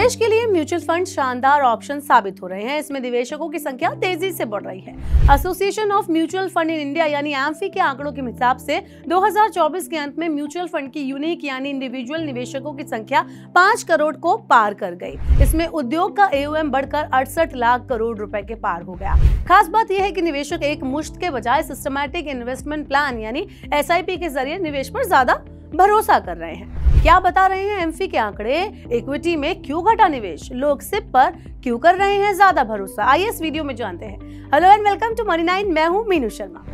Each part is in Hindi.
निवेश के लिए म्यूचुअल फंड शानदार ऑप्शन साबित हो रहे हैं। इसमें निवेशकों की संख्या तेजी से बढ़ रही है। Association of mutual fund in India यानी एम्फी के आंकड़ों के हिसाब से 2024 के अंत में म्यूचुअल फंड की यूनिक यानी इंडिविजुअल निवेशकों की संख्या 5 करोड़ को पार कर गई। इसमें उद्योग का AUM बढ़कर 68 लाख करोड़ रुपए के पार हो गया। खास बात यह है कि निवेशक एक मुश्त के बजाय सिस्टमैटिक इन्वेस्टमेंट प्लान यानी SIP के जरिए निवेश पर ज्यादा भरोसा कर रहे हैं। क्या बता रहे हैं एम्फी के आंकड़े? इक्विटी में क्यों घटा निवेश? लोग SIP पर क्यों कर रहे हैं ज्यादा भरोसा? आइए इस वीडियो में जानते हैं। Hello and welcome to money 9। मैं हूं मीनू शर्मा।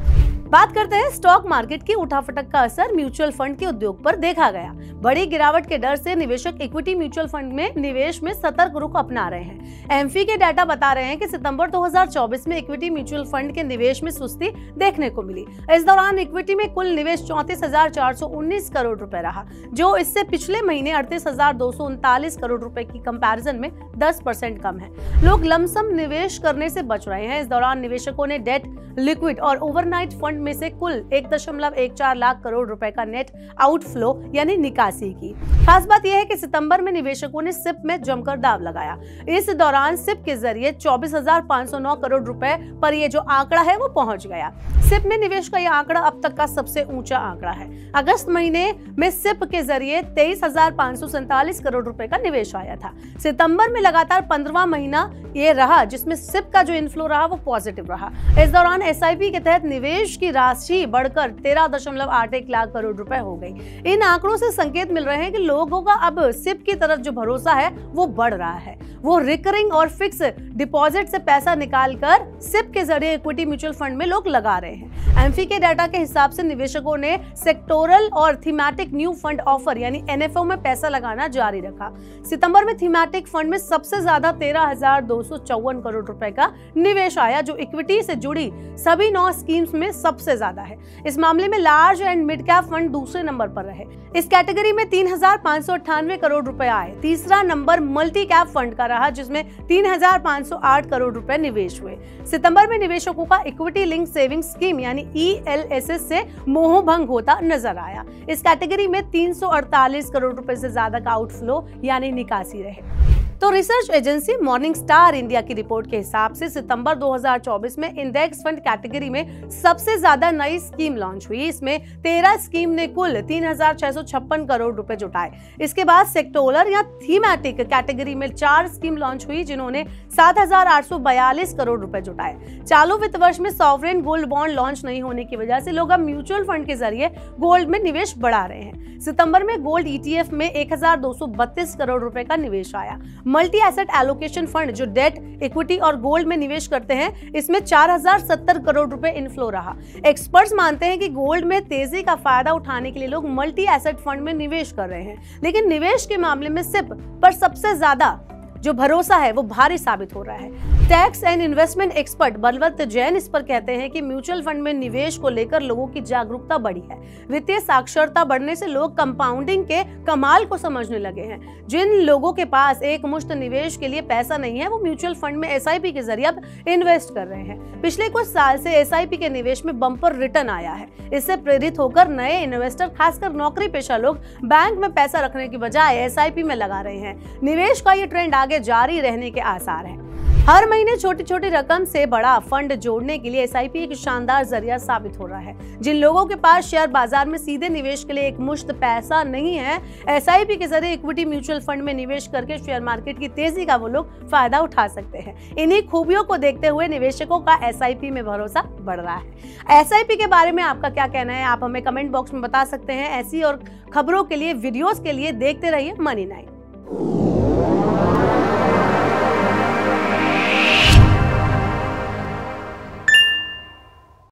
बात करते हैं स्टॉक मार्केट की उठाफटक का असर म्यूचुअल फंड के उद्योग पर देखा गया। बड़ी गिरावट के डर से निवेशक इक्विटी म्यूचुअल फंड में निवेश में सतर्क रुख अपना रहे हैं। एम्फी के डाटा बता रहे हैं कि सितंबर 2024 में इक्विटी म्यूचुअल फंड के निवेश में सुस्ती देखने को मिली। इस दौरान इक्विटी में कुल निवेश 34,419 करोड़ रुपए रहा, जो इससे पिछले महीने 38,239 करोड़ रुपए की कंपैरिजन में 10% कम है। लोग लमसम निवेश करने से बच रहे हैं। इस दौरान निवेशकों ने डेट, लिक्विड और ओवरनाइट फंड में से कुल 1.14 लाख करोड़ रुपए का नेट आउटफ्लो यानी निकासी की। खास बात यह है कि सितंबर में निवेशकों ने SIP में जमकर दाव लगाया। इस दौरान SIP के जरिए 24,509 करोड़ रुपए पर यह जो आंकड़ा है वो पहुंच गया। SIP में निवेश का यह आंकड़ा अब तक का सबसे ऊंचा आंकड़ा है। अगस्त महीने में SIP के जरिए 23,547 करोड़ रुपए का निवेश आया था। सितंबर में लगातार 15वां महीना ये रहा जिसमें SIP का जो इनफ्लो रहा वो पॉजिटिव रहा। इस दौरान SIP के तहत निवेश की राशि बढ़कर 13.81 लाख करोड़ रुपए हो गई। इन आंकड़ों से संकेत मिल रहे हैं कि लोगों का अब SIP की तरफ जो भरोसा है वो बढ़ रहा है। वो रिकरिंग और फिक्स डिपॉजिट से पैसा निकालकर SIP के जरिए इक्विटी म्यूचुअल फंड में लोग लगा रहे हैं। एम्फी के डाटा के हिसाब से निवेशकों ने सेक्टोरल और थीमेटिक न्यू फंड ऑफर यानी NFO में पैसा लगाना जारी रखा। सितंबर में थीमेटिक फंड में सबसे ज्यादा 13,254 करोड़ रुपए का निवेश आया, जो इक्विटी से जुड़ी सभी 9 स्कीम्स में सबसे ज्यादा है। इस मामले में large and mid cap fund दूसरे नंबर पर रहे। इस कैटेगरी में 3,598 करोड़ रुपए आए। तीसरा नंबर मल्टी कैप फंड का रहा, जिसमें 3,508 करोड़ रुपए निवेश हुए। सितंबर में निवेशकों का इक्विटी लिंक सेविंग स्कीम यानी ELSS से मोह भंग होता नजर आया। इस कैटेगरी में 348 करोड़ रुपए से ज्यादा का आउटफ्लो यानी निकासी रहे। तो research agency morning star India की रिपोर्ट के हिसाब से सितंबर 2024 में इंडेक्स फंड कैटेगरी में सबसे ज्यादा नई स्कीम लॉन्च हुई। इसमें 13 स्कीम ने कुल 3,656 करोड़ रुपए जुटाए। इसके बाद सेक्टोरल या थीमेटिक कैटेगरी में 4 स्कीम लॉन्च हुई, जिन्होंने 7,842 करोड़ रुपए जुटाए। चालू वित्त वर्ष में सॉवरेन गोल्ड बॉन्ड लॉन्च नहीं होने की वजह से लोग अब म्यूचुअल फंड के जरिए गोल्ड में निवेश बढ़ा रहे हैं। सितंबर में गोल्ड ETF में 1,232 करोड़ रुपए का निवेश आया। मल्टी एसेट एलोकेशन फंड जो डेट, इक्विटी और गोल्ड में निवेश करते हैं, इसमें 4,070 करोड़ रुपए इनफ्लो रहा। एक्सपर्ट्स मानते हैं कि गोल्ड में तेजी का फायदा उठाने के लिए लोग मल्टी एसेट फंड में निवेश कर रहे हैं, लेकिन निवेश के मामले में SIP पर सबसे ज्यादा जो भरोसा है वो भारी साबित हो रहा है। Tax and investment expert Balwant Jain इस पर कहते हैं कि म्यूचुअल फंड में निवेश को लेकर लोगों की जागरूकता बढ़ी है। वित्तीय साक्षरता बढ़ने से लोग कंपाउंडिंग के कमाल को समझने लगे हैं। जिन लोगों के पास एक मुश्त निवेश के लिए पैसा नहीं है, वो म्यूचुअल फंड में SIP के जरिए अब इन्वेस्ट कर रहे हैं। पिछले कुछ साल से SIP के निवेश में बम्पर रिटर्न आया है। इससे प्रेरित होकर नए इन्वेस्टर, खासकर नौकरी पेशा लोग, बैंक में पैसा रखने की बजाय SIP में लगा रहे हैं। निवेश का ये ट्रेंड आगे जारी रहने के आसार हैं। हर महीने छोटी छोटी रकम से बड़ा फंड जोड़ने के लिए SIP एक शानदार जरिया साबित हो रहा है। जिन लोगों के पास शेयर बाजार में सीधे निवेश के लिए एक मुश्त पैसा नहीं है, SIP के जरिए इक्विटी म्यूचुअल फंड में निवेश करके शेयर मार्केट की तेजी का वो लोग फायदा उठा सकते हैं। इन्हीं खूबियों को देखते हुए निवेशकों का SIP में भरोसा बढ़ रहा है। SIP के बारे में आपका क्या कहना है, आप हमें कमेंट बॉक्स में बता सकते हैं। ऐसी और खबरों के लिए, वीडियोस के लिए देखते रहिए मनी 9।